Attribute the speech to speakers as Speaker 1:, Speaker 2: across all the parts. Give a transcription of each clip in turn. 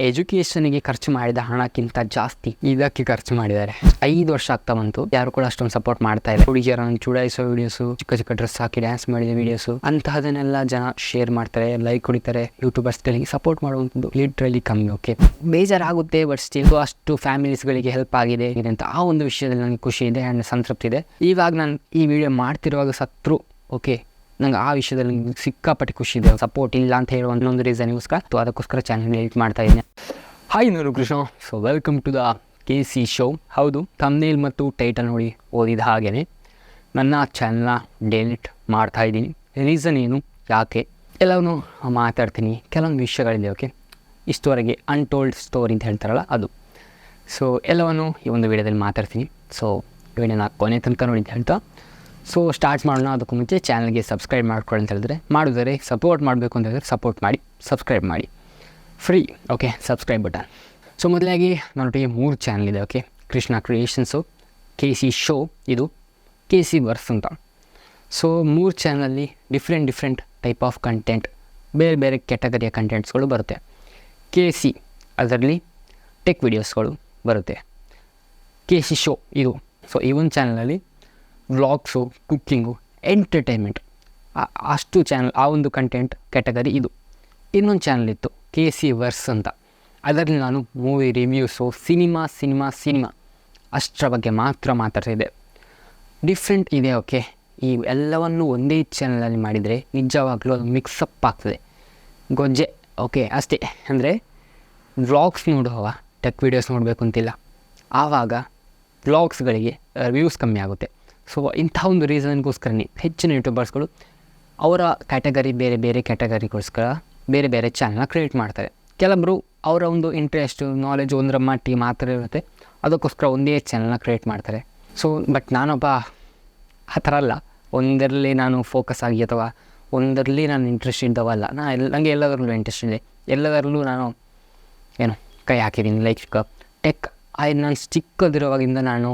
Speaker 1: ಎಜುಕೇಷನ್ಗೆ ಖರ್ಚು ಮಾಡಿದ ಹಣಕ್ಕಿಂತ ಜಾಸ್ತಿ ಇದಕ್ಕೆ ಖರ್ಚು ಮಾಡಿದ್ದಾರೆ. 5 ವರ್ಷ ಆಗ್ತಾ ಬಂತು, ಯಾರು ಕೂಡ ಅಷ್ಟೊಂದು ಸಪೋರ್ಟ್ ಮಾಡ್ತಾ ಇಲ್ಲ. ಹುಡುಗಿಯರನ್ನು ಚುಡಾಯಿಸೋ ವಿಡಿಯೋಸು, ಚಿಕ್ಕ ಚಿಕ್ಕ ಡ್ರೆಸ್ ಹಾಕಿ ಡ್ಯಾನ್ಸ್ ಮಾಡಿದ ವಿಡಿಯೋಸು, ಅಂತಹದನ್ನೆಲ್ಲ ಜನ ಶೇರ್ ಮಾಡ್ತಾರೆ, ಲೈಕ್ ಹೊಡಿತಾರೆ. ಯೂಟ್ಯೂಬರ್ಸ್ಗಳಿಗೆ ಸಪೋರ್ಟ್ ಮಾಡುವಂಥದ್ದು ಲಿಟ್ರಲಿ ಕಮ್ಮಿ. ಓಕೆ, ಬೇಜಾರಾಗುತ್ತೆ, ಬಟ್ ಸ್ಟಿಲ್ ಅಷ್ಟು ಫ್ಯಾಮಿಲೀಸ್ಗಳಿಗೆ ಹೆಲ್ಪ್ ಆಗಿದೆ ಅಂತ ಆ ಒಂದು ವಿಷಯದಲ್ಲಿ ನನಗೆ ಖುಷಿ ಇದೆ ಆ್ಯಂಡ್ ಸಂತೃಪ್ತಿ ಇದೆ. ಇವಾಗ ನಾನು ಈ ವಿಡಿಯೋ ಮಾಡ್ತಿರುವಾಗ ಸತ್ರು, ಓಕೆ, ನಂಗೆ ಆ ವಿಷಯದಲ್ಲಿ ಸಿಕ್ಕಾಪಟ್ಟೆ ಖುಷಿ ಇದೆ. ಸಪೋರ್ಟ್ ಇಲ್ಲ ಅಂತ ಹೇಳೋ ಒಂದೊಂದು ರೀಸನ್ಗೋಸ್ಕರ ಅದಕ್ಕೋಸ್ಕರ ಚಾನಲ್ ಎಡಿಟ್ ಮಾಡ್ತಾ ಇದ್ದೀನಿ. ಹಾಯ್, ನಾನು Krishna. So welcome to the KC show. ಹೌದು, ಥಂಬ್ನೇಲ್ ಮತ್ತು ಟೈಟಲ್ ನೋಡಿ ಓದಿದ ಹಾಗೆಯೇ ನನ್ನ ಚಾನಲ್ನ ಡೆಲಿಟ್ ಮಾಡ್ತಾ ಇದ್ದೀನಿ. ರೀಸನ್ ಏನು, ಯಾಕೆ, ಎಲ್ಲವನ್ನೂ ಮಾತಾಡ್ತೀನಿ. ಕೆಲವೊಂದು ವಿಷಯಗಳಿದೆ, ಓಕೆ, ಇಷ್ಟವರೆಗೆ ಅನ್ಟೋಲ್ಡ್ ಸ್ಟೋರಿ ಅಂತ ಹೇಳ್ತಾರಲ್ಲ ಅದು. ಸೊ ಎಲ್ಲವನ್ನು ಈ ಒಂದು ವಿಡಿಯೋದಲ್ಲಿ ಮಾತಾಡ್ತೀನಿ. ಸೊ ವಿಡಿಯೋನ ಕೊನೆ ತನಕ ನೋಡಿ ಅಂತ ಹೇಳ್ತಾ ಸೊ ಸ್ಟಾರ್ಟ್ ಮಾಡೋಣ. ಅದಕ್ಕೂ ಮುಂಚೆ ಚಾನಲ್ಗೆ ಸಬ್ಸ್ಕ್ರೈಬ್ ಮಾಡ್ಕೊಳ್ಳಿ ಅಂತ ಹೇಳಿದ್ರೆ ಮಾಡಿದರೆ, ಸಪೋರ್ಟ್ ಮಾಡಬೇಕು ಅಂತ ಹೇಳಿದ್ರೆ ಸಪೋರ್ಟ್ ಮಾಡಿ, ಸಬ್ಸ್ಕ್ರೈಬ್ ಮಾಡಿ, free. Okay, subscribe button. So ಮೊದಲಾಗಿ ನನ್ನೊಟ್ಟಿಗೆ 3 ಚಾನಲ್ ಇದೆ. Okay, Krishna creations, KC show, ಇದು KC ವರ್ಸ್ ಅಂತ. ಸೊ 3 ಚಾನಲಲ್ಲಿ ಡಿಫ್ರೆಂಟ್ ಟೈಪ್ ಆಫ್ ಕಂಟೆಂಟ್, ಬೇರೆ ಬೇರೆ ಕ್ಯಾಟಗರಿಯ ಕಂಟೆಂಟ್ಸ್ಗಳು ಬರುತ್ತೆ. KC ಅದರಲ್ಲಿ ಟೆಕ್ ವಿಡಿಯೋಸ್ಗಳು ಬರುತ್ತೆ. KC ಶೋ ಇದು. ಸೊ ಈ ಒಂದು ಚಾನಲಲ್ಲಿ ವ್ಲಾಗ್ಸು, ಕುಕ್ಕಿಂಗು, ಎಂಟರ್ಟೈನ್ಮೆಂಟ್, ಅಷ್ಟು ಚಾನಲ್, ಆ ಒಂದು ಕಂಟೆಂಟ್ ಕ್ಯಾಟಗರಿ ಇದು. ಇನ್ನೊಂದು ಚಾನಲ್ ಇತ್ತು KC ವರ್ಸ್ ಅಂತ. ಅದರಲ್ಲಿ ನಾನು ಮೂವಿ ರಿವ್ಯೂಸು, ಸಿನಿಮಾ ಅಷ್ಟರ ಬಗ್ಗೆ ಮಾತ್ರ ಮಾತಾಡ್ತಿದ್ದೆ. ಡಿಫ್ರೆಂಟ್ ಇದೆ. ಓಕೆ, ಈ ಎಲ್ಲವನ್ನು ಒಂದೇ ಚಾನಲಲ್ಲಿ ಮಾಡಿದರೆ ನಿಜವಾಗ್ಲೂ ಅದು ಮಿಕ್ಸಪ್ ಆಗ್ತದೆ, ಗೊಜ್ಜೆ. ಓಕೆ, ಅಷ್ಟೇ. ಅಂದರೆ ವ್ಲಾಗ್ಸ್ ನೋಡುವ, ಟೆಕ್ ವೀಡಿಯೋಸ್ ನೋಡಬೇಕು ಅಂತಿಲ್ಲ, ಆವಾಗ ವ್ಲಾಗ್ಸ್ಗಳಿಗೆ ವ್ಯೂಸ್ ಕಮ್ಮಿ ಆಗುತ್ತೆ. ಸೊ ಇಂಥ ಒಂದು ರೀಸನ್ಗೋಸ್ಕರನೇ ಹೆಚ್ಚಿನ ಯೂಟ್ಯೂಬರ್ಸ್ಗಳು ಅವರ ಕ್ಯಾಟಗರಿ ಬೇರೆ ಕ್ಯಾಟಗರಿಗೋಸ್ಕರ ಬೇರೆ ಚಾನಲ್ನ ಕ್ರಿಯೇಟ್ ಮಾಡ್ತಾರೆ. ಕೆಲವೊಬ್ಬರು ಅವರ ಒಂದು ಇಂಟ್ರೆಸ್ಟು, ನಾಲೆಜ್ ಒಂದರ ಮಟ್ಟಿಗೆ ಮಾತ್ರ ಇರುತ್ತೆ, ಅದಕ್ಕೋಸ್ಕರ ಒಂದೇ ಚಾನಲ್ನ ಕ್ರಿಯೇಟ್ ಮಾಡ್ತಾರೆ. ಸೊ ಬಟ್ ನಾನೊಬ್ಬ ಆ ಥರ ಅಲ್ಲ. ಒಂದರಲ್ಲಿ ನಾನು ಫೋಕಸ್ ಆಗಿ ಅಥವಾ ಒಂದರಲ್ಲಿ ನಾನು ಇಂಟ್ರೆಸ್ಟ್ ಇದ್ದವಲ್ಲ. ನನಗೆ ಎಲ್ಲದರಲ್ಲೂ ಇಂಟ್ರೆಸ್ಟ್ ಇದೆ, ಎಲ್ಲದರಲ್ಲೂ ನಾನು ಕೈ ಹಾಕಿದ್ದೀನಿ. ಲೈಕ್ ಟೆಕ್, ನಾನು ಚಿಕ್ಕದಿರುವಾಗಿಂದ ನಾನು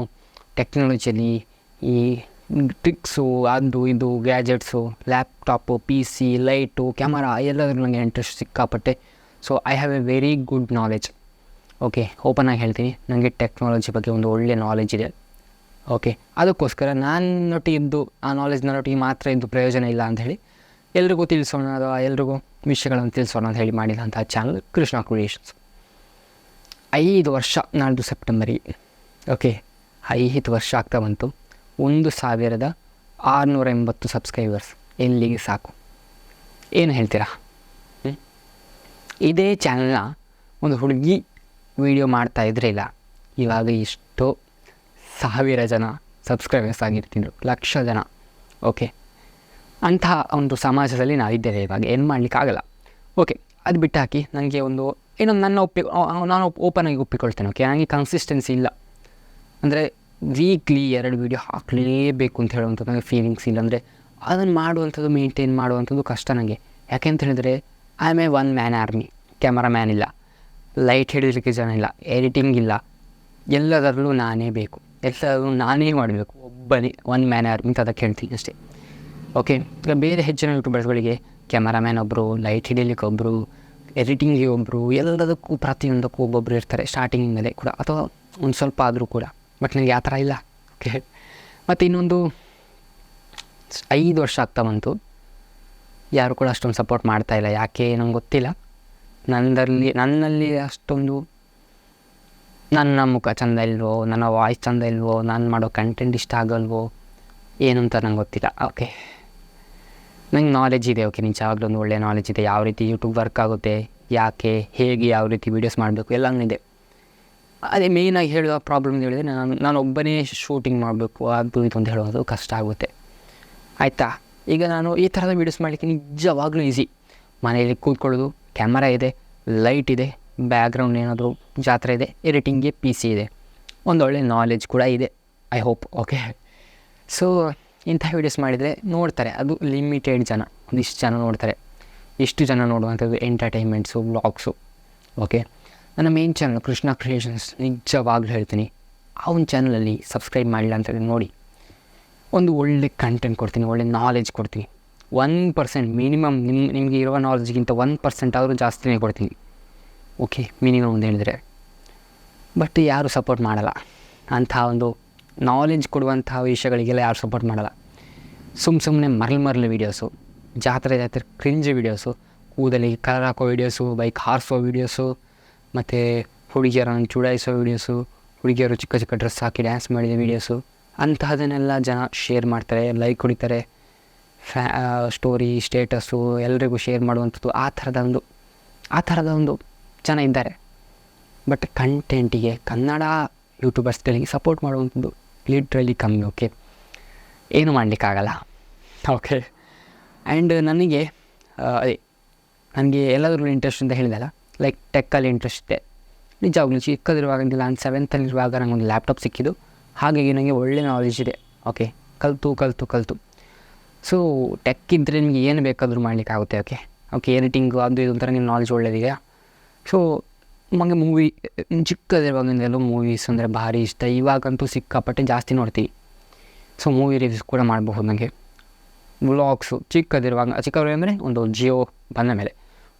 Speaker 1: ಟೆಕ್ನಾಲಜಿಯಲ್ಲಿ ಈ ಟ್ರಿಕ್ಸು, ಅದು ಇದು gadgets, laptop, PC, light, camera, ಎಲ್ಲದರಲ್ಲೂ ನನಗೆ ಇಂಟ್ರೆಸ್ಟ್ ಸಿಕ್ಕಾಪಟ್ಟೆ. So I have a very good knowledge. Okay, ಓಪನಾಗಿ ಹೇಳ್ತೀನಿ, ನನಗೆ ಟೆಕ್ನಾಲಜಿ ಬಗ್ಗೆ ಒಂದು ಒಳ್ಳೆಯ ನಾಲೆಜ್ ಇದೆ. ಓಕೆ, ಅದಕ್ಕೋಸ್ಕರ ನನ್ನೊಟ್ಟಿಗಿದ್ದು ಆ ನಾಲೆಜ್ ನನ್ನೊಟ್ಟಿಗೆ ಮಾತ್ರ ಇದ್ದು ಪ್ರಯೋಜನ ಇಲ್ಲ ಅಂಥೇಳಿ ಎಲ್ರಿಗೂ ತಿಳಿಸೋಣ, ಅಥವಾ ಎಲ್ರಿಗೂ ವಿಷಯಗಳನ್ನು ತಿಳಿಸೋಣ ಅಂತ ಹೇಳಿ ಮಾಡಿದಂಥ ಚಾನಲ್ ಕೃಷ್ಣ ಕ್ರಿಯೇಷನ್ಸ್. 5 ವರ್ಷ, ನಾಳ್ದು ಸೆಪ್ಟೆಂಬರಿಗೆ. ಓಕೆ, 5 ವರ್ಷ ಆಗ್ತಾ ಬಂತು. 1680 ಸಬ್ಸ್ಕ್ರೈಬರ್ಸ್. ಎಲ್ಲಿಗೆ ಸಾಕು, ಏನು ಹೇಳ್ತೀರಾ? ಇದೇ ಚಾನಲ್ನ ಒಂದು ಹುಡುಗಿ ವಿಡಿಯೋ ಮಾಡ್ತಾಯಿದ್ರೆ ಇಲ್ಲ, ಇವಾಗ ಎಷ್ಟೋ 1000 ಜನ ಸಬ್ಸ್ಕ್ರೈಬರ್ಸ್ ಆಗಿರ್ತಿದ್ರು, ಲಕ್ಷ ಜನ. ಓಕೆ, ಅಂತಹ ಒಂದು ಸಮಾಜದಲ್ಲಿ ನಾವಿದ್ದೇವೆ ಇವಾಗ, ಏನು ಮಾಡಲಿಕ್ಕಾಗಲ್ಲ. ಓಕೆ, ಅದು ಬಿಟ್ಟು ಹಾಕಿ, ನನಗೆ ಒಂದು ಇನ್ನೊಂದು ನಾನು ಓಪನಾಗಿ ಒಪ್ಪಿಕೊಳ್ತೇನೆ. ಓಕೆ, ನನಗೆ ಕನ್ಸಿಸ್ಟೆನ್ಸಿ ಇಲ್ಲ. ಅಂದರೆ ವೀಕ್ಲಿ 2 ವೀಡಿಯೋ ಹಾಕಲೇಬೇಕು ಅಂತ ಹೇಳುವಂಥದ್ದು ನನಗೆ ಫೀಲಿಂಗ್ಸ್ ಇಲ್ಲ. ಅಂದರೆ ಅದನ್ನು ಮಾಡುವಂಥದ್ದು, ಮೇಂಟೈನ್ ಮಾಡುವಂಥದ್ದು ಕಷ್ಟ ನನಗೆ. ಯಾಕೆ ಅಂತ ಹೇಳಿದರೆ I am A 1 man army. Cameraman ಇಲ್ಲ, ಲೈಟ್ ಹಿಡಿಲಿಕ್ಕೆ ಜನ ಇಲ್ಲ, ಎಡಿಟಿಂಗ್ ಇಲ್ಲ, ಎಲ್ಲದರಲ್ಲೂ ನಾನೇ ಬೇಕು, ಎಲ್ಲದರಲ್ಲೂ ನಾನೇ ಮಾಡಬೇಕು, ಒಬ್ಬನೇ 1 ಮ್ಯಾನ್ ಆರ್ಮಿ ಅಂತ ಅದಕ್ಕೆ ಹೇಳ್ತೀನಿ ಅಷ್ಟೇ. ಓಕೆ, ಈಗ ಬೇರೆ ಹೆಚ್ಚಿನ ಯೂಟ್ಯೂಬರ್ಸ್ಗಳಿಗೆ ಕ್ಯಾಮರಾಮ್ಯಾನ್ ಒಬ್ಬರು, ಲೈಟ್ ಹಿಡಿಲಿಕ್ಕೆ ಒಬ್ಬರು, ಎಡಿಟಿಂಗಿಗೆ ಒಬ್ಬರು, ಎಲ್ಲದಕ್ಕೂ ಪ್ರತಿಯೊಂದಕ್ಕೂ ಒಬ್ಬೊಬ್ಬರು ಇರ್ತಾರೆ, ಸ್ಟಾರ್ಟಿಂಗಿಂದಲೇ ಕೂಡ, ಅಥವಾ ಒಂದು ಸ್ವಲ್ಪ ಆದರೂ ಕೂಡ. ಬಟ್ ನನಗೆ ಆ ಥರ ಇಲ್ಲ. ಓಕೆ, ಮತ್ತು ಇನ್ನೊಂದು 5 ವರ್ಷ ಆಗ್ತಾ ಬಂತು, ಯಾರು ಕೂಡ ಅಷ್ಟೊಂದು ಸಪೋರ್ಟ್ ಮಾಡ್ತಾಯಿಲ್ಲ. ಯಾಕೆ ನಂಗೆ ಗೊತ್ತಿಲ್ಲ. ನನ್ನಲ್ಲಿ ಅಷ್ಟೊಂದು ನನ್ನ ಮುಖ ಚೆಂದ ಇಲ್ವೋ, ನನ್ನ ವಾಯ್ಸ್ ಚೆಂದ ಇಲ್ವೋ, ನಾನು ಮಾಡೋ ಕಂಟೆಂಟ್ ಇಷ್ಟ ಆಗಲ್ವೋ, ಏನು ಅಂತ ನಂಗೆ ಗೊತ್ತಿಲ್ಲ. ಓಕೆ, ನಂಗೆ ನಾಲೆಜ್ ಇದೆ. ಓಕೆ, ನಿಜವಾಗ್ಲೂ ಒಂದು ಒಳ್ಳೆಯ ನಾಲೆಜ್ ಇದೆ, ಯಾವ ರೀತಿ ಯೂಟ್ಯೂಬ್ ವರ್ಕ್ ಆಗುತ್ತೆ, ಯಾಕೆ, ಹೇಗೆ, ಯಾವ ರೀತಿ ವೀಡಿಯೋಸ್ ಮಾಡಬೇಕು, ಎಲ್ಲನೂ ಇದೆ. ಅದೇ ಮೇಯ್ನಾಗಿ ಹೇಳುವ ಪ್ರಾಬ್ಲಮ್ ಅಂತ ಹೇಳಿದರೆ, ನಾನು ಒಬ್ಬನೇ ಶೂಟಿಂಗ್ ಮಾಡಬೇಕು, ಅದು ಇದು ಅಂತ ಹೇಳೋದು ಕಷ್ಟ ಆಗುತ್ತೆ. ಆಯಿತಾ? ಈಗ ನಾನು ಈ ಥರದ ವೀಡಿಯೋಸ್ ಮಾಡಲಿಕ್ಕೆ ನಿಜವಾಗ್ಲೂ ಈಸಿ. ಮನೆಯಲ್ಲಿ ಕೂತ್ಕೊಳ್ಳೋದು, ಕ್ಯಾಮರಾ ಇದೆ, ಲೈಟ್ ಇದೆ, ಬ್ಯಾಕ್ಗ್ರೌಂಡ್ ಏನಾದರೂ ಜಾತ್ರೆ ಇದೆ, ಎಡಿಟಿಂಗ್ಗೆ PC ಇದೆ, ಒಂದೊಳ್ಳೆ ನಾಲೆಜ್ ಕೂಡ ಇದೆ, ಐ ಹೋಪ್. ಓಕೆ, ಸೊ ಇಂಥ ವೀಡಿಯೋಸ್ ಮಾಡಿದರೆ ನೋಡ್ತಾರೆ, ಅದು ಲಿಮಿಟೆಡ್ ಜನ, ಒಂದಿಷ್ಟು ಜನ ನೋಡ್ತಾರೆ. ಇಷ್ಟು ಜನ ನೋಡುವಂಥದ್ದು ಎಂಟರ್ಟೈನ್ಮೆಂಟ್ಸು, ವ್ಲಾಗ್ಸು. ಓಕೆ, ನನ್ನ ಮೇನ್ ಚಾನಲ್ ಕೃಷ್ಣ ಕ್ರಿಯೇಷನ್ಸ್, ನಿಜವಾಗ್ಲೂ ಹೇಳ್ತೀನಿ, ಆ ಒಂದು ಚಾನಲಲ್ಲಿ ಸಬ್ಸ್ಕ್ರೈಬ್ ಮಾಡಿಲ್ಲ ಅಂತೇಳಿ ನೋಡಿ, ಒಂದು ಒಳ್ಳೆ ಕಂಟೆಂಟ್ ಕೊಡ್ತೀನಿ, ಒಳ್ಳೆ ನಾಲೆಜ್ ಕೊಡ್ತೀನಿ. 1% ಮಿನಿಮಮ್ ನಿಮಗೆ ಇರುವ ನಾಲೆಜ್ಗಿಂತ 1% ಆದರೂ ಜಾಸ್ತಿನೇ ಕೊಡ್ತೀನಿ. ಓಕೆ ಮಿನಿಮಮ್ ಒಂದು ಹೇಳಿದರೆ. ಬಟ್ ಯಾರು ಸಪೋರ್ಟ್ ಮಾಡಲ್ಲ. ಅಂಥ ಒಂದು ನಾಲೆಜ್ ಕೊಡುವಂಥ ವಿಷಯಗಳಿಗೆಲ್ಲ ಯಾರು ಸಪೋರ್ಟ್ ಮಾಡಲ್ಲ. ಸುಮ್ಮನೆ ಮರಳು ವೀಡಿಯೋಸು, ಜಾತ್ರೆ ಕ್ರಿಂಜ್ ವೀಡಿಯೋಸು, ಕೂದಲಿಗೆ ಕಲರ್ ಹಾಕೋ ವೀಡಿಯೋಸು, ಬೈಕ್ ಹಾರಿಸೋ ವೀಡಿಯೋಸು, ಮತ್ತು ಹುಡುಗಿಯರನ್ನು ಚುಡಾಯಿಸೋ ವೀಡಿಯೋಸು, ಹುಡುಗಿಯರು ಚಿಕ್ಕ ಚಿಕ್ಕ ಡ್ರೆಸ್ ಹಾಕಿ ಡ್ಯಾನ್ಸ್ ಮಾಡಿದ ವೀಡಿಯೋಸು, ಅಂತಹದನ್ನೆಲ್ಲ ಜನ ಶೇರ್ ಮಾಡ್ತಾರೆ, ಲೈಕ್ ಹೊಡಿತಾರೆ, ಸ್ಟೋರಿ ಸ್ಟೇಟಸ್ಸು ಎಲ್ರಿಗೂ ಶೇರ್ ಮಾಡುವಂಥದ್ದು. ಆ ಥರದ ಒಂದು ಜನ ಇದ್ದಾರೆ. ಬಟ್ ಕಂಟೆಂಟಿಗೆ ಕನ್ನಡ ಯೂಟ್ಯೂಬರ್ಸ್ಗಳಿಗೆ ಸಪೋರ್ಟ್ ಮಾಡುವಂಥದ್ದು ಲಿಟ್ರಲಿ ಕಮ್ಮಿ. ಓಕೆ, ಏನು ಮಾಡಲಿಕ್ಕಾಗಲ್ಲ. ಓಕೆ, ಆ್ಯಂಡ್ ನನಗೆ ಎಲ್ಲದರಲ್ಲೂ ಇಂಟ್ರೆಸ್ಟ್ ಅಂತ ಹೇಳಿದಲ್ಲ, ಲೈಕ್ ಟೆಕ್ಕಲ್ಲಿ ಇಂಟ್ರೆಸ್ಟ್ ಇದೆ. ನಿಜವಾಗ್ಲೂ ಚಿಕ್ಕದಿರುವಾಗಿಂದ ನಾನು 7th ನನಗೊಂದು ಲ್ಯಾಪ್ಟಾಪ್ ಸಿಕ್ಕಿದ್ದು. ಹಾಗಾಗಿ ನನಗೆ ಒಳ್ಳೆ ನಾಲೆಜ್ ಇದೆ. ಓಕೆ, ಕಲಿತು ಸೊ ಟೆಕ್ ಇದ್ದರೆ ನಿಮಗೆ ಏನು ಬೇಕಾದರೂ ಮಾಡಲಿಕ್ಕಾಗುತ್ತೆ. ಓಕೆ ಎಡಿಟಿಂಗು ಅದು ಇದು ಒಂಥರ ನಿಮ್ಮ ನಾಲೆಜ್ ಒಳ್ಳೆಯದಿದೆಯಾ. ಸೊ ನಮಗೆ ಚಿಕ್ಕದಿರುವಾಗಿಂದಲೂ ಮೂವೀಸ್ ಅಂದರೆ ಭಾರಿ ಇಷ್ಟ. ಇವಾಗಂತೂ ಸಿಕ್ಕಾಪಟ್ಟೆ ಜಾಸ್ತಿ ನೋಡ್ತೀವಿ. ಸೊ ಮೂವಿ ರಿವ್ಯೂಸ್ ಕೂಡ ಮಾಡಬಹುದು. ನನಗೆ ವ್ಲಾಗ್ಸು ಚಿಕ್ಕವರು ಅಂದರೆ ಒಂದು ಜಿಯೋ ಬಂದ ಮೇಲೆ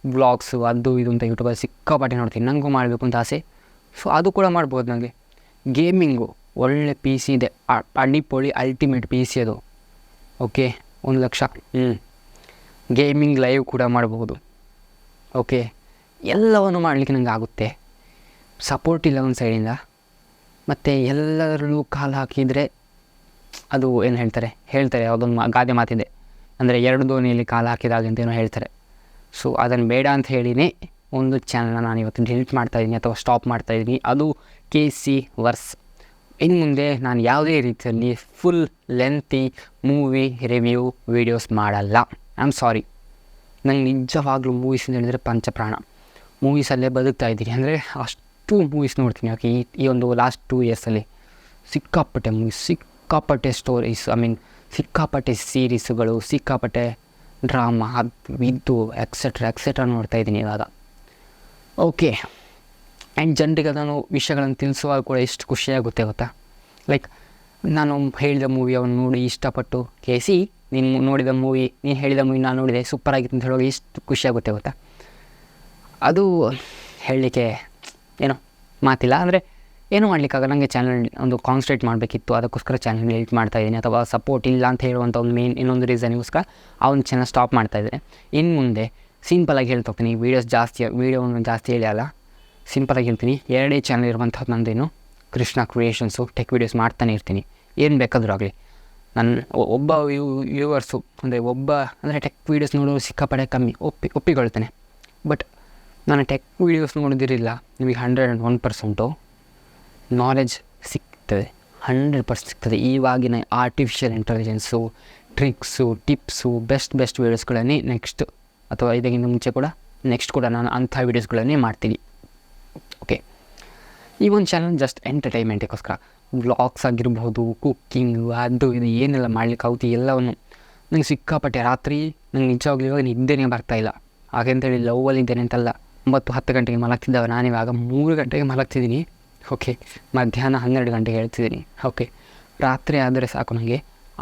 Speaker 1: ವ್ಲಾಗ್ಸು ಅದು ಇದು ಅಂತ ಯೂಟ್ಯೂಬಲ್ಲಿ ಸಿಕ್ಕಾಪಟ್ಟೆ ನೋಡ್ತೀನಿ. ನನಗೂ ಮಾಡಬೇಕು ಅಂತ ಆಸೆ. ಸೊ ಅದು ಕೂಡ ಮಾಡ್ಬೋದು. ನನಗೆ ಗೇಮಿಂಗು ಒಳ್ಳೆ ಪಿ ಸಿ ಇದೆ, ಅಡಿಪೊಳಿ ಅಲ್ಟಿಮೇಟ್ ಪಿ ಸಿ ಅದು. ಓಕೆ, 1,00,000. ಗೇಮಿಂಗ್ ಲೈವ್ ಕೂಡ ಮಾಡಬಹುದು. ಓಕೆ, ಎಲ್ಲವನ್ನು ಮಾಡಲಿಕ್ಕೆ ನನಗೆ ಆಗುತ್ತೆ. ಸಪೋರ್ಟ್ ಇಲ್ಲ ಒಂದು ಸೈಡಿಂದ. ಮತ್ತು ಎಲ್ಲರಲ್ಲೂ ಕಾಲು ಹಾಕಿದರೆ ಅದು ಏನು ಹೇಳ್ತಾರೆ ಯಾವುದೊಂದು ಗಾದೆ ಮಾತಿದೆ, ಅಂದರೆ 2 ದೋಣಿಯಲ್ಲಿ ಕಾಲು ಹಾಕಿದಾಗ ಅಂತೇನೋ ಹೇಳ್ತಾರೆ. ಸೊ ಅದನ್ನು ಬೇಡ ಅಂತ ಹೇಳಿನೇ ಒಂದು ಚಾನಲ್ನ ನಾನು ಇವತ್ತು ಡಿಲೀಟ್ ಮಾಡ್ತಾಯಿದ್ದೀನಿ ಅಥವಾ ಸ್ಟಾಪ್ ಮಾಡ್ತಾಯಿದ್ದೀನಿ. ಅದು KC ವರ್ಸ್. ಇನ್ನು ಮುಂದೆ ನಾನು ಯಾವುದೇ ರೀತಿಯಲ್ಲಿ full lengthy movie review videos ಮಾಡಲ್ಲ. I am sorry. ನಂಗೆ ನಿಜವಾಗ್ಲೂ ಮೂವೀಸ್ ಅಂತ ಹೇಳಿದರೆ ಪಂಚಪ್ರಾಣ. ಮೂವೀಸಲ್ಲೇ ಬದುಕ್ತಾ ಇದ್ದೀನಿ. ಅಂದರೆ ಅಷ್ಟು ಮೂವೀಸ್ ನೋಡ್ತೀನಿ. ಓಕೆ, ಈ ಒಂದು ಲಾಸ್ಟ್ 2 ಇಯರ್ಸಲ್ಲಿ ಸಿಕ್ಕಾಪಟ್ಟೆ ಮೂವೀಸ್, ಸಿಕ್ಕಾಪಟ್ಟೆ ಸ್ಟೋರೀಸ್, ಸಿಕ್ಕಾಪಟ್ಟೆ ಸೀರೀಸುಗಳು, ಸಿಕ್ಕಾಪಟ್ಟೆ ಡ್ರಾಮಾ, ಅದು ಇದು ಎಕ್ಸೆಟ್ರಾ ನೋಡ್ತಾ ಇದ್ದೀನಿ ಇವಾಗ. ಓಕೆ, ಆ್ಯಂಡ್ ಜನರಿಗೆ ನಾನು ವಿಷಯಗಳನ್ನು ತಿಳಿಸುವಾಗ ಕೂಡ ಎಷ್ಟು ಖುಷಿಯಾಗುತ್ತೆ ಗೊತ್ತಾ. ಲೈಕ್ ನಾನು ಹೇಳಿದ ಮೂವಿ ಅವನು ನೋಡಿ ಇಷ್ಟಪಟ್ಟು KC ನೀನು ನೋಡಿದ ಮೂವಿ, ನೀನು ಹೇಳಿದ ಮೂವಿ ನಾನು ನೋಡಿದೆ ಸೂಪರಾಗಿತ್ತು ಅಂತ ಹೇಳುವಾಗ ಎಷ್ಟು ಖುಷಿಯಾಗುತ್ತೆ ಗೊತ್ತಾ. ಅದು ಹೇಳಲಿಕ್ಕೆ ಏನೋ ಮಾತಿಲ್ಲ. ಅಂದರೆ ಏನೂ ಮಾಡಲಿಕ್ಕಾಗ ನನಗೆ ಚಾನಲ್ ಒಂದು ಕಾನ್ಸಂಟ್ರೇಟ್ ಮಾಡಬೇಕಿತ್ತು, ಅದಕ್ಕೋಸ್ಕರ ಚಾನಲ್ ಡಿಲೀಟ್ ಮಾಡ್ತಾಯಿದ್ದೀನಿ. ಅಥವಾ ಸಪೋರ್ಟ್ ಇಲ್ಲ ಅಂತ ಹೇಳುವಂಥ ಒಂದು ಇನ್ನೊಂದು ರೀಸನ್ಗೋಸ್ಕರ ಆ ಒಂದು ಚಾನಲ್ ಸ್ಟಾಪ್ ಮಾಡ್ತಾಯಿದ್ದೆ. ಇನ್ನು ಮುಂದೆ ಸಿಂಪಲಾಗಿ ಹೇಳ್ತೋಗ್ತೀನಿ. ವೀಡಿಯೋವನ್ನು ಜಾಸ್ತಿ ಹೇಳಿ ಅಲ್ಲ, ಸಿಂಪಲಾಗಿ ಹೇಳ್ತೀನಿ. 2 ಚಾನಲ್ ಇರುವಂಥದ್ದು ನಂದೇನು ಕೃಷ್ಣ ಕ್ರಿಯೇಷನ್ಸು. ಟೆಕ್ ವೀಡಿಯೋಸ್ ಮಾಡ್ತಾನೆ ಇರ್ತೀನಿ, ಏನು ಬೇಕಾದರೂ ಆಗಲಿ. ನನ್ನ ಒಬ್ಬ ವ್ಯೂವರ್ಸು ಅಂದರೆ ಟೆಕ್ ವೀಡಿಯೋಸ್ ನೋಡೋರು ಸಿಕ್ಕಾಪಡೆ ಕಮ್ಮಿ, ಒಪ್ಪಿಕೊಳ್ತೇನೆ. ಬಟ್ ನಾನು ಟೆಕ್ ವೀಡಿಯೋಸ್ ನೋಡೋದಿರಲಿಲ್ಲ. ನಿಮಗೆ 101% ನಾಲೆಜ್ ಸಿಗ್ತದೆ, 100% ಸಿಗ್ತದೆ. ಇವಾಗಿನ artificial intelligence, tricks, tips, best ವೀಡಿಯೋಸ್ಗಳನ್ನೇ ನೆಕ್ಸ್ಟ್ ಅಥವಾ ಇದಕ್ಕಿಂತ ಮುಂಚೆ ಕೂಡ ನೆಕ್ಸ್ಟ್ ಕೂಡ ನಾನು ಅಂಥ ವೀಡಿಯೋಸ್ಗಳನ್ನೇ ಮಾಡ್ತೀನಿ. ಓಕೆ, ಈ ಒಂದು ಚಾನಲ್ ಜಸ್ಟ್ ಎಂಟರ್ಟೈನ್ಮೆಂಟಿಗೋಸ್ಕರ. ವ್ಲಾಗ್ಸ್ ಆಗಿರ್ಬೋದು, ಕುಕ್ಕಿಂಗು, ಅದು ಇದು ಏನೆಲ್ಲ ಮಾಡಲಿಕ್ಕಾಗುತ್ತೆ ಎಲ್ಲವನ್ನು. ನನಗೆ ಸಿಕ್ಕಾಪಟ್ಟೆ ರಾತ್ರಿ ನಂಗೆ ನಿಜವಾಗ್ಲೂ ಇವಾಗ ನಿದ್ದೆನೇ ಬರ್ತಾಯಿಲ್ಲ. ಹಾಗೆಂತೇಳಿ ಲವ್ವಲ್ಲಿದ್ದೇನೆ ಅಂತಲ್ಲ. 9-10 ಗಂಟೆಗೆ ಮಲಗ್ತಿದ್ದಾವೆ, ನಾನಿವಾಗ 3 ಗಂಟೆಗೆ ಮಲಗ್ತಿದ್ದೀನಿ. ಓಕೆ, ಮಧ್ಯಾಹ್ನ 12 ಗಂಟೆಗೆ ಹೇಳ್ತಿದ್ದೀನಿ. ಓಕೆ, ರಾತ್ರಿ ಆದರೆ ಸಾಕು ನನಗೆ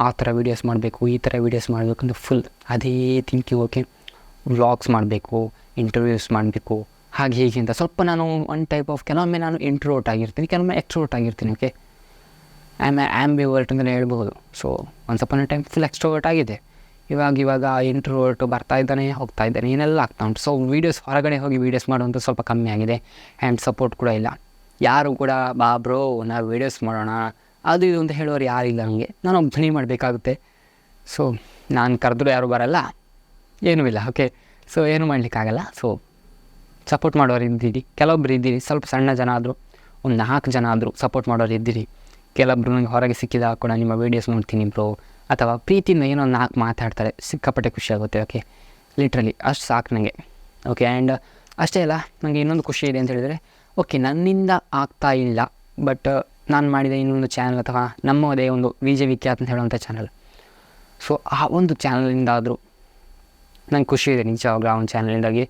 Speaker 1: ಆ ಥರ ವೀಡಿಯೋಸ್ ಮಾಡಬೇಕು, ಈ ಥರ ವೀಡಿಯೋಸ್ ಮಾಡಬೇಕು ಅಂತ ಫುಲ್ ಅದೇ ಥಿಂಕಿಂಗ್. ಓಕೆ, ವ್ಲಾಗ್ಸ್ ಮಾಡಬೇಕು, ಇಂಟರ್ವ್ಯೂಸ್ ಮಾಡಬೇಕು, ಹಾಗೆ ಹೀಗೆ ಅಂತ. ಸ್ವಲ್ಪ ನಾನು ಒನ್ ಟೈಪ್ ಆಫ್ ಕೆಲವೊಮ್ಮೆ ನಾನು ಇಂಟ್ರೋವರ್ಟ್ ಆಗಿರ್ತೀನಿ, ಕೆಲವೊಮ್ಮೆ ಎಕ್ಸ್ಟ್ರೋವರ್ಟ್ ಆಗಿರ್ತೀನಿ. ಓಕೆ, ಆ್ಯಂಬಿವರ್ಟ್ ಅಂತಲೇ ಹೇಳ್ಬೋದು. ಸೊ ಒಂದು ಟೈಮ್ ಫುಲ್ ಎಕ್ಸ್ಟ್ರೋವರ್ಟ್ ಆಗಿದೆ. ಇವಾಗ ಇಂಟ್ರೋವರ್ಟು ಬರ್ತಾ ಇದ್ದಾನೆ, ಹೋಗ್ತಾ ಇದ್ದಾನೆ, ಏನೆಲ್ಲ ಆಗ್ತಾ ಉಂಟು. ಸೊ ವೀಡಿಯೋಸ್ ಹೊರಗಡೆ ಹೋಗಿ ವೀಡಿಯೋಸ್ ಮಾಡುವಂಥ ಸ್ವಲ್ಪ ಕಮ್ಮಿ ಆಗಿದೆ. ಆ್ಯಂಡ್ ಸಪೋರ್ಟ್ ಕೂಡ ಇಲ್ಲ. ಯಾರು ಕೂಡ ಬಾ ಬ್ರೋ ನಾವು ವೀಡಿಯೋಸ್ ಮಾಡೋಣ ಅದು ಇದು ಅಂತ ಹೇಳೋರು ಯಾರಿಲ್ಲ ನನಗೆ. ನಾನು ಒಬ್ಬನೇ ಮಾಡಬೇಕಾಗುತ್ತೆ. ಸೊ ನಾನು ಕರೆದ್ರೂ ಯಾರೂ ಬರಲ್ಲ, ಏನೂ ಇಲ್ಲ. ಓಕೆ, ಸೊ ಏನೂ ಮಾಡಲಿಕ್ಕಾಗಲ್ಲ. ಸೊ ಸಪೋರ್ಟ್ ಮಾಡೋರು ಇದ್ದೀರಿ, ಕೆಲವೊಬ್ರು ಇದ್ದೀರಿ. ಸ್ವಲ್ಪ ಸಣ್ಣ ಜನ ಆದರೂ, ಒಂದು 4 ಜನ ಆದರೂ ಸಪೋರ್ಟ್ ಮಾಡೋರು ಇದ್ದೀರಿ. ಕೆಲವೊಬ್ರು ನನಗೆ ಹೊರಗೆ ಸಿಕ್ಕಿದಾಗ ಕೂಡ ನಿಮ್ಮ ವೀಡಿಯೋಸ್ ನೋಡ್ತೀನಿ ಬ್ರೋ, ಅಥವಾ ಪ್ರೀತಿಯಿಂದ ಏನೋ 4 ಮಾತಾಡ್ತಾರೆ, ಸಿಕ್ಕಾಪಟ್ಟೆ ಖುಷಿಯಾಗುತ್ತೆ. ಓಕೆ, ಲಿಟ್ರಲಿ ಅಷ್ಟು ಸಾಕು ನನಗೆ. ಓಕೆ, ಆ್ಯಂಡ್ ಅಷ್ಟೇ ಅಲ್ಲ, ನನಗೆ ಇನ್ನೊಂದು ಖುಷಿ ಇದೆ ಅಂತ ಹೇಳಿದರೆ, ಓಕೆ ನನ್ನಿಂದ ಆಗ್ತಾ ಇಲ್ಲ, ಬಟ್ ನಾನು ಮಾಡಿದ ಇನ್ನೊಂದು ಚಾನಲ್ ಅಥವಾ ನಮ್ಮದೇ ಒಂದು VJ ವಿಖ್ಯಾತ್ ಅಂತ ಹೇಳುವಂಥ ಚಾನಲ್. ಸೊ ಆ ಒಂದು ಚಾನಲಿಂದಾದರೂ ನಂಗೆ ಖುಷಿ ಇದೆ ನಿಜವಾಗ್ಲೂ. ಆ ಒಂದು ಚಾನಲಿಂದಾಗಿ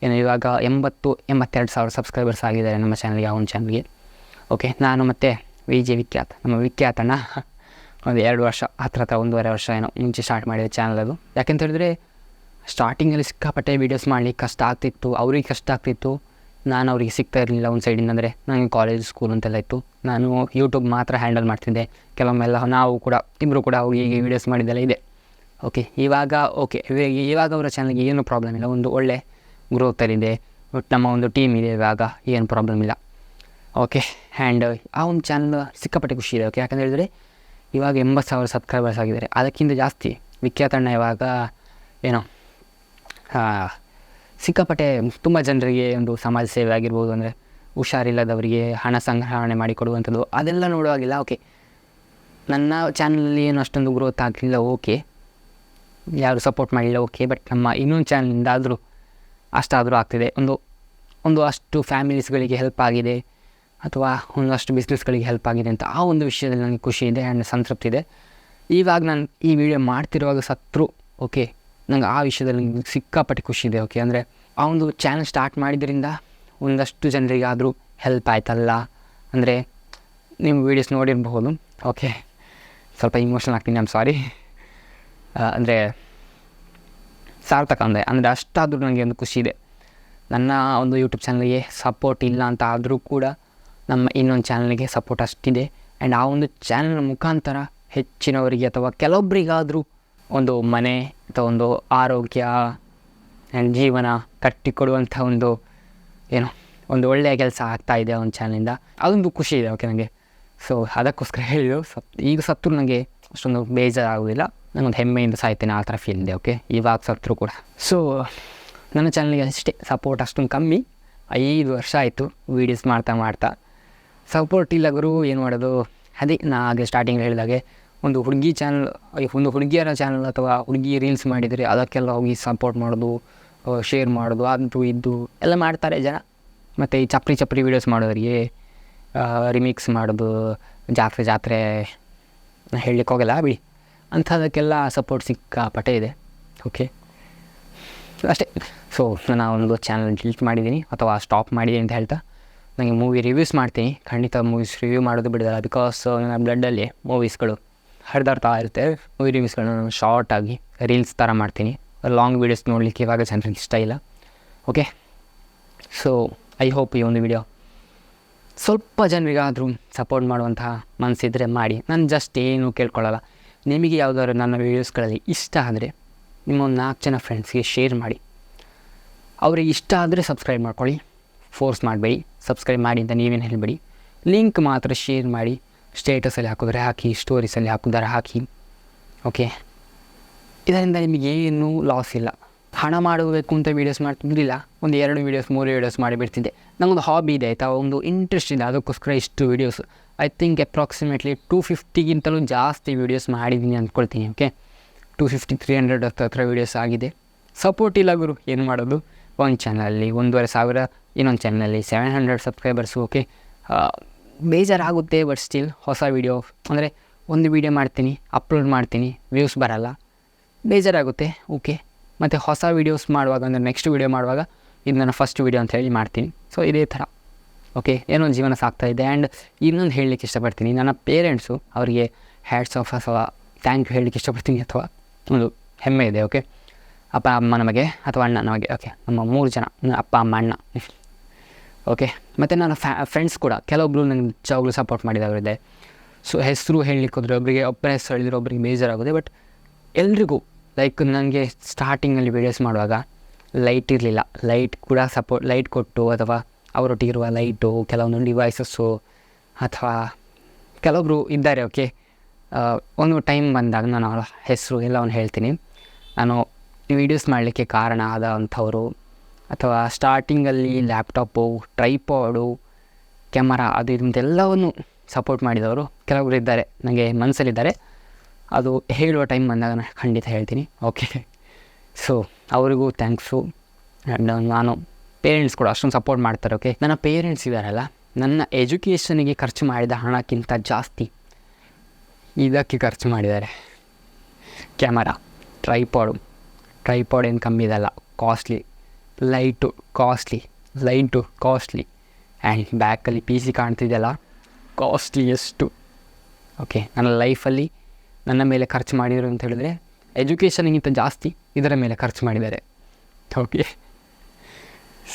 Speaker 1: ಏನು ಇವಾಗ 82 ಸಾವಿರ ಸಬ್ಸ್ಕ್ರೈಬರ್ಸ್ ಆಗಿದ್ದಾರೆ ನಮ್ಮ ಚಾನಲ್ಗೆ, ಆ ಒಂದು ಚಾನಲ್ಗೆ. ಓಕೆ, ನಾನು ಮತ್ತು VJ ವಿಖ್ಯಾತ್, ನಮ್ಮ ವಿಖ್ಯಾತಣ್ಣ ಒಂದು 2 ವರ್ಷ ಹತ್ರ 1.5 ವರ್ಷ ಏನೋ ಮುಂಚೆ ಸ್ಟಾರ್ಟ್ ಮಾಡಿದ ಚಾನಲ್ ಅದು. ಯಾಕೆಂತ ಹೇಳಿದ್ರೆ ಸ್ಟಾರ್ಟಿಂಗಲ್ಲಿ ಸಿಕ್ಕಾಪಟ್ಟೆ ವೀಡಿಯೋಸ್ ಮಾಡಲಿಕ್ಕೆ ಕಷ್ಟ ಆಗ್ತಿತ್ತು, ಅವ್ರಿಗೆ ಕಷ್ಟ ಆಗ್ತಿತ್ತು. ನಾನು ಅವರಿಗೆ ಸಿಗ್ತಾ ಇರಲಿಲ್ಲ ಒಂದು ಸೈಡಿಂದ. ಅಂದರೆ ನನಗೆ ಕಾಲೇಜ್ ಸ್ಕೂಲ್ ಅಂತೆಲ್ಲ ಇತ್ತು. ನಾನು ಯೂಟ್ಯೂಬ್ ಮಾತ್ರ ಹ್ಯಾಂಡಲ್ ಮಾಡ್ತಿದ್ದೆ. ಕೆಲವೊಮ್ಮೆಲ್ಲ ನಾವು ಕೂಡ ಇಬ್ಬರು ಕೂಡ ಹೋಗಿ ಹೀಗೆ ವೀಡಿಯೋಸ್ ಮಾಡಿದ್ದೆಲ್ಲ ಇದೆ. ಇವಾಗ ಇವಾಗ ಅವರ ಚಾನಲ್ಗೆ ಏನೂ ಪ್ರಾಬ್ಲಮ್ ಇಲ್ಲ. ಒಂದು ಒಳ್ಳೆ ಗ್ರೋತಲ್ಲಿದೆ. ಬಟ್ ನಮ್ಮ ಒಂದು ಟೀಮ್ ಇದೆ, ಇವಾಗ ಏನು ಪ್ರಾಬ್ಲಮ್ ಇಲ್ಲ. ಆ್ಯಂಡ್ ಆ ಒಂದು ಚಾನಲ್ ಸಿಕ್ಕಾಪಟ್ಟೆ ಖುಷಿ ಇದೆ. ಯಾಕಂತ ಹೇಳಿದ್ರೆ ಇವಾಗ 80,000 ಸಬ್ಸ್ಕ್ರೈಬರ್ಸ್ ಆಗಿದ್ದಾರೆ. ಅದಕ್ಕಿಂತ ಜಾಸ್ತಿ ವಿಖ್ಯಾತಣ್ಣ ಇವಾಗ ಸಿಕ್ಕಾಪಟ್ಟೆ ತುಂಬ ಜನರಿಗೆ ಒಂದು ಸಮಾಜ ಸೇವೆ ಆಗಿರ್ಬೋದು, ಅಂದರೆ ಹುಷಾರಿಲ್ಲದವರಿಗೆ ಹಣ ಸಂಗ್ರಹಣೆ ಮಾಡಿಕೊಡುವಂಥದ್ದು ಅದೆಲ್ಲ ನೋಡುವಾಗಿಲ್ಲ. ನನ್ನ ಚಾನಲಲ್ಲಿ ಏನು ಅಷ್ಟೊಂದು ಗ್ರೋತ್ ಆಗಲಿಲ್ಲ, ಯಾರು ಸಪೋರ್ಟ್ ಮಾಡಿಲ್ಲ, ಬಟ್ ನಮ್ಮ ಇನ್ನೊಂದು ಚಾನಲಿಂದ ಆದರೂ ಅಷ್ಟಾದರೂ ಆಗ್ತಿದೆ. ಒಂದು ಅಷ್ಟು ಫ್ಯಾಮಿಲೀಸ್ಗಳಿಗೆ ಹೆಲ್ಪ್ ಆಗಿದೆ, ಅಥವಾ ಒಂದಷ್ಟು ಬಿಸ್ನೆಸ್ಗಳಿಗೆ ಹೆಲ್ಪ್ ಆಗಿದೆ ಅಂತ ಆ ಒಂದು ವಿಷಯದಲ್ಲಿ ನನಗೆ ಖುಷಿ ಇದೆ ಆ್ಯಂಡ್ ಸಂತೃಪ್ತಿ ಇದೆ. ಇವಾಗ ನಾನು ಈ ವಿಡಿಯೋ ಮಾಡ್ತಿರುವಾಗ ಸತ್ರು ನಂಗೆ ಆ ವಿಷಯದಲ್ಲಿ ಸಿಕ್ಕಾಪಟ್ಟೆ ಖುಷಿ ಇದೆ. ಅಂದರೆ ಆ ಒಂದು ಚಾನಲ್ ಸ್ಟಾರ್ಟ್ ಮಾಡಿದ್ರಿಂದ ಒಂದಷ್ಟು ಜನರಿಗಾದರೂ ಹೆಲ್ಪ್ ಆಯ್ತಲ್ಲ. ಅಂದರೆ ನೀವು ವೀಡಿಯೋಸ್ ನೋಡಿರಬಹುದು. ಸ್ವಲ್ಪ ಇಮೋಷನಲ್ ಆಗ್ತೀನಿ, ಐಮ್ ಸಾರಿ. ಅಂದರೆ ಸಾರ್ಥಕ ಅಂದರೆ ಅಷ್ಟಾದರೂ ನನಗೆ ಒಂದು ಖುಷಿ ಇದೆ. ನನ್ನ ಒಂದು ಯೂಟ್ಯೂಬ್ ಚಾನಲ್ಗೆ ಸಪೋರ್ಟ್ ಇಲ್ಲ ಅಂತ ಆದರೂ ಕೂಡ ನಮ್ಮ ಇನ್ನೊಂದು ಚಾನಲ್ಗೆ ಸಪೋರ್ಟ್ ಅಷ್ಟಿದೆ. ಆ್ಯಂಡ್ ಆ ಒಂದು ಚಾನಲ್ ಮುಖಾಂತರ ಹೆಚ್ಚಿನವರಿಗೆ ಅಥವಾ ಕೆಲವೊಬ್ಬರಿಗಾದರೂ ಒಂದು ಮನೆ ಅಥವಾ ಒಂದು ಆರೋಗ್ಯ ಆ್ಯಂಡ್ ಜೀವನ ಕಟ್ಟಿಕೊಡುವಂಥ ಒಂದು ಒಳ್ಳೆಯ ಕೆಲಸ ಆಗ್ತಾಯಿದೆ ಆ ಒಂದು ಚಾನಲಿಂದ. ಅದೊಂದು ಖುಷಿ ಇದೆ ನನಗೆ. ಸೊ ಅದಕ್ಕೋಸ್ಕರ ಹೇಳಿದ್ರು. ಈಗ ಸತ್ರು ನನಗೆ ಅಷ್ಟೊಂದು ಬೇಜಾರಾಗೋದಿಲ್ಲ, ನನಗೊಂದು ಹೆಮ್ಮೆಯಿಂದ ಸಾಯ್ತೇನೆ ಆ ಥರ ಫೀಲ್ ಇದೆ. ಇವಾಗ ಸತ್ರು ಕೂಡ. ಸೊ ನನ್ನ ಚಾನಲ್ಗೆ ಅಷ್ಟೇ ಸಪೋರ್ಟ್ ಅಷ್ಟೊಂದು ಕಮ್ಮಿ. 5 ವರ್ಷ ಆಯಿತು ವೀಡಿಯೋಸ್ ಮಾಡ್ತಾ ಸಪೋರ್ಟ್ ಇಲ್ಲ ಗುರು, ಏನು ಮಾಡೋದು. ಅದೇ ನಾ ಹಾಗೆ ಸ್ಟಾರ್ಟಿಂಗ್ ಹೇಳಿದಾಗೆ ಒಂದು ಹುಡುಗಿಯರ ಚಾನಲ್ ಅಥವಾ ಹುಡುಗಿ ರೀಲ್ಸ್ ಮಾಡಿದರೆ ಅದಕ್ಕೆಲ್ಲ ಹೋಗಿ ಸಪೋರ್ಟ್ ಮಾಡೋದು, ಶೇರ್ ಮಾಡೋದು, ಅದು ಇದು ಎಲ್ಲ ಮಾಡ್ತಾರೆ ಜನ. ಮತ್ತು ಈ ಚಪ್ರಿ ವೀಡಿಯೋಸ್ ಮಾಡೋರಿಗೆ ರಿಮಿಕ್ಸ್ ಮಾಡೋದು, ಜಾತ್ರೆ ಹೇಳಲಿಕ್ಕೆ ಹೋಗಲ್ಲ ಬಿಡಿ, ಅಂಥದಕ್ಕೆಲ್ಲ ಸಪೋರ್ಟ್ ಸಿಕ್ಕಾಪಟ್ಟೆ ಇದೆ. ಅಷ್ಟೇ. ಸೊ ನಾನು ಒಂದು ಚಾನಲ್ ಡಿಲೀಟ್ ಮಾಡಿದ್ದೀನಿ ಅಥವಾ ಸ್ಟಾಪ್ ಮಾಡಿದ್ದೀನಿ ಅಂತ ಹೇಳ್ತಾ ನನಗೆ ಮೂವಿ ರಿವ್ಯೂಸ್ ಮಾಡ್ತೀನಿ. ಖಂಡಿತ ಮೂವೀಸ್ ರಿವ್ಯೂ ಮಾಡೋದು ಬಿಡೋಲ್ಲ, ಬಿಕಾಸ್ ನನ್ನ ಬ್ಲಡ್ಡಲ್ಲಿ ಮೂವೀಸ್ಗಳು ಹರಿದಾಡ್ತಾ ಇರುತ್ತೆ. ಮೂವಿ ರಿವ್ಯೂಸ್ಗಳನ್ನ ನಾನು ಶಾರ್ಟಾಗಿ ರೀಲ್ಸ್ ಥರ ಮಾಡ್ತೀನಿ. ಲಾಂಗ್ ವೀಡಿಯೋಸ್ ನೋಡಲಿಕ್ಕೆ ಇವಾಗ ಜನರಿಗೆ ಇಷ್ಟ ಇಲ್ಲ. ಸೊ ಐ ಹೋಪ್ ಈ ಒಂದು ವಿಡಿಯೋ ಸ್ವಲ್ಪ ಜನರಿಗಾದರೂ ಸಪೋರ್ಟ್ ಮಾಡುವಂತಹ ಮನಸ್ಸಿದ್ರೆ ಮಾಡಿ. ನಾನು ಜಸ್ಟ್ ಏನು ಕೇಳ್ಕೊಳ್ಳಲ್ಲ. ನಿಮಗೆ ಯಾವುದಾದ್ರು ನನ್ನ ವೀಡಿಯೋಸ್ಗಳಲ್ಲಿ ಇಷ್ಟ ಆದರೆ ನಿಮ್ಮ ಒಂದು 4 ಜನ ಫ್ರೆಂಡ್ಸ್ಗೆ ಶೇರ್ ಮಾಡಿ. ಅವ್ರಿಗೆ ಇಷ್ಟ ಆದರೆ ಸಬ್ಸ್ಕ್ರೈಬ್ ಮಾಡ್ಕೊಳ್ಳಿ, ಫೋರ್ಸ್ ಮಾಡಬೇಡಿ. ಸಬ್ಸ್ಕ್ರೈಬ್ ಮಾಡಿ ಅಂತ ನೀವೇನು ಹೇಳಬೇಡಿ. ಲಿಂಕ್ ಮಾತ್ರ ಶೇರ್ ಮಾಡಿ. ಸ್ಟೇಟಸಲ್ಲಿ ಹಾಕಿದ್ರೆ ಹಾಕಿ, ಸ್ಟೋರೀಸಲ್ಲಿ ಹಾಕಿದ್ರೆ ಹಾಕಿ. ಇದರಿಂದ ನಿಮಗೇನು ಲಾಸ್ ಇಲ್ಲ. ಹಣ ಮಾಡಬೇಕು ಅಂತ ವೀಡಿಯೋಸ್ ಮಾಡ್ತಿದ್ದಿಲ್ಲ, ಒಂದು 2 ವೀಡಿಯೋಸ್ 3 ವೀಡಿಯೋಸ್ ಮಾಡಿಬಿಡ್ತಿದ್ದೆ. ನನಗೊಂದು ಹಾಬಿ ಇದೆ ಆಯಿತಾ, ಒಂದು ಇಂಟ್ರೆಸ್ಟ್ ಇದೆ, ಅದಕ್ಕೋಸ್ಕರ ಇಷ್ಟು ವೀಡಿಯೋಸ್. ಐ ಥಿಂಕ್ ಅಪ್ರಾಕ್ಸಿಮೇಟ್ಲಿ 250ಗಿಂತಲೂ ಜಾಸ್ತಿ ವೀಡಿಯೋಸ್ ಮಾಡಿದ್ದೀನಿ ಅಂದ್ಕೊಳ್ತೀನಿ. 250-300 ಹತ್ರ ವೀಡಿಯೋಸ್ ಆಗಿದೆ. ಸಪೋರ್ಟ್ ಇಲ್ಲ ಗುರು, ಏನು ಮಾಡೋದು. ಒಂದು ಚಾನಲಲ್ಲಿ 1,500, ಇನ್ನೊಂದು ಚಾನಲಲ್ಲಿ 700 ಸಬ್ಸ್ಕ್ರೈಬರ್ಸು. ಬೇಜಾರಾಗುತ್ತೆ. ಬಟ್ ಸ್ಟಿಲ್ ಹೊಸ ವೀಡಿಯೋ ಅಂದರೆ ಒಂದು ವೀಡಿಯೋ ಮಾಡ್ತೀನಿ, ಅಪ್ಲೋಡ್ ಮಾಡ್ತೀನಿ, ವ್ಯೂಸ್ ಬರಲ್ಲ, ಬೇಜಾರಾಗುತ್ತೆ. ಮತ್ತು ಹೊಸ ವೀಡಿಯೋಸ್ ಮಾಡುವಾಗ ಅಂದರೆ ನೆಕ್ಸ್ಟ್ ವೀಡಿಯೋ ಮಾಡುವಾಗ ಇದು ನನ್ನ ಫಸ್ಟ್ ವೀಡಿಯೋ ಅಂತ ಹೇಳಿ ಮಾಡ್ತೀನಿ. ಸೊ ಇದೇ ಥರ ಏನೋ ಜೀವನ ಸಾಗ್ತಾಯಿದೆ. ಆ್ಯಂಡ್ ಇನ್ನೊಂದು ಹೇಳಲಿಕ್ಕೆ ಇಷ್ಟಪಡ್ತೀನಿ, ನನ್ನ ಪೇರೆಂಟ್ಸು ಅವರಿಗೆ ಹ್ಯಾಟ್ಸ್ ಆಫ್ ಅಥವಾ ಥ್ಯಾಂಕ್ ಯು ಹೇಳಲಿಕ್ಕೆ ಇಷ್ಟಪಡ್ತೀನಿ. ಅಥವಾ ಒಂದು ಹೆಮ್ಮೆ ಇದೆ. ಅಪ್ಪ ಅಮ್ಮ ನಮಗೆ ಅಥವಾ ಅಣ್ಣ ನಮಗೆ. ನಮ್ಮ 3 ಜನ, ಅಪ್ಪ ಅಮ್ಮ ಅಣ್ಣ. ಮತ್ತು ನನ್ನ ಫ್ರೆಂಡ್ಸ್ ಕೂಡ ಕೆಲವೊಬ್ಬರು ನನಗೆ ನಿಜವಾಗ್ಲೂ ಸಪೋರ್ಟ್ ಮಾಡಿದವರಿದೆ. ಸೊ ಹೆಸರು ಹೇಳಲಿಕ್ಕೆ ಹೋದರೆ ಒಬ್ಬರ ಹೆಸರು ಹೇಳಿದ್ರೆ ಒಬ್ಬರಿಗೆ ಬೇಜಾರಾಗುತ್ತೆ. ಬಟ್ ಎಲ್ರಿಗೂ ನನಗೆ ಸ್ಟಾರ್ಟಿಂಗಲ್ಲಿ ವೀಡಿಯೋಸ್ ಮಾಡುವಾಗ ಲೈಟ್ ಇರಲಿಲ್ಲ. ಲೈಟ್ ಕೂಡ ಲೈಟ್ ಕೊಟ್ಟು ಅಥವಾ ಅವರೊಟ್ಟಿಗಿರುವ ಲೈಟು, ಕೆಲವೊಂದು ಡಿವೈಸಸ್ಸು ಅಥವಾ ಕೆಲವೊಬ್ಬರು ಇದ್ದಾರೆ. ಒಂದು ಟೈಮ್ ಬಂದಾಗ ನಾನು ಅವರ ಹೆಸರು ಎಲ್ಲವನ್ನು ಹೇಳ್ತೀನಿ. ನಾನು ವೀಡಿಯೋಸ್ ಮಾಡಲಿಕ್ಕೆ ಕಾರಣ ಆದಂಥವರು ಅಥವಾ ಸ್ಟಾರ್ಟಿಂಗಲ್ಲಿ ಲ್ಯಾಪ್ಟಾಪು, ಟ್ರೈಪಾಡು, ಕ್ಯಾಮರಾ ಅದು ಇದೆಲ್ಲವನ್ನು ಸಪೋರ್ಟ್ ಮಾಡಿದವರು ಕೆಲವೊಬ್ಬರು ಇದ್ದಾರೆ, ನನಗೆ ಮನಸ್ಸಲ್ಲಿದ್ದಾರೆ. ಅದು ಹೇಳುವ ಟೈಮ್ ಬಂದಾಗ ನಾನು ಖಂಡಿತ ಹೇಳ್ತೀನಿ. ಸೊ ಅವರಿಗೂ ಥ್ಯಾಂಕ್ಸು. ಆ್ಯಂಡ್ ನಾನು ಪೇರೆಂಟ್ಸ್ ಕೂಡ ಅಷ್ಟೊಂದು ಸಪೋರ್ಟ್ ಮಾಡ್ತಾರೆ. ನನ್ನ ಪೇರೆಂಟ್ಸ್ ಇದ್ದಾರಲ್ಲ, ನನ್ನ ಎಜುಕೇಷನಿಗೆ ಖರ್ಚು ಮಾಡಿದ ಹಣಕ್ಕಿಂತ ಜಾಸ್ತಿ ಇದಕ್ಕೆ ಖರ್ಚು ಮಾಡಿದ್ದಾರೆ. ಕ್ಯಾಮರಾ, ಟ್ರೈಪಾಡ್ ಏನು ಕಮ್ಮಿ ಇದಲ್ಲ, ಕಾಸ್ಟ್ಲಿ. Light costly. ಆ್ಯಂಡ್ ಬ್ಯಾಕಲ್ಲಿ PC ಕಾಣ್ತಿದೆಯಲ್ಲ, ಕಾಸ್ಟ್ಲಿ ಎಷ್ಟು. ನನ್ನ ಲೈಫಲ್ಲಿ ನನ್ನ ಮೇಲೆ ಖರ್ಚು ಮಾಡಿದರು ಅಂತ ಹೇಳಿದ್ರೆ ಎಜುಕೇಷನಿಗಿಂತ ಜಾಸ್ತಿ ಇದರ ಮೇಲೆ ಖರ್ಚು ಮಾಡಿದ್ದಾರೆ.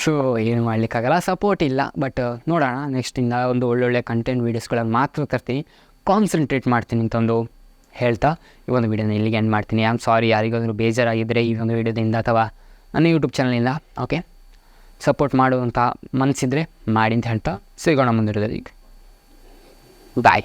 Speaker 1: ಸೊ ಏನು ಮಾಡಲಿಕ್ಕಾಗಲ್ಲ, ಸಪೋರ್ಟ್ ಇಲ್ಲ. ಬಟ್ ನೋಡೋಣ, ನೆಕ್ಸ್ಟಿಂದ ಒಂದು ಒಳ್ಳೊಳ್ಳೆ ಕಂಟೆಂಟ್ ವೀಡಿಯೋಸ್ಗಳನ್ನು ಮಾತ್ರ ತರ್ತೀನಿ, ಕಾನ್ಸಂಟ್ರೇಟ್ ಮಾಡ್ತೀನಿ ಅಂತಂದು ಹೇಳ್ತಾ ಈ ಒಂದು ವೀಡಿಯೋನ ಇಲ್ಲಿಗೆ ಎಂಡ್ ಮಾಡ್ತೀನಿ. ಐ ಆಮ್ ಸಾರಿ ಯಾರಿಗಾದರೂ ಬೇಜಾರಾಗಿದ್ದರೆ ಈ ಒಂದು ವೀಡಿಯೋದಿಂದ ಅಥವಾ ನನ್ನ ಯೂಟ್ಯೂಬ್ ಚಾನಲಿಂದ. ಓಕೆ, ಸಪೋರ್ಟ್ ಮಾಡುವಂಥ ಮನಸ್ಸಿದ್ರೆ ಮಾಡಿ ಅಂತ ಹೇಳ್ತಾ ಸಿಗೋಣ ಮುಂದಿರೋದ್ರಿಗೆ. ಬಾಯ್.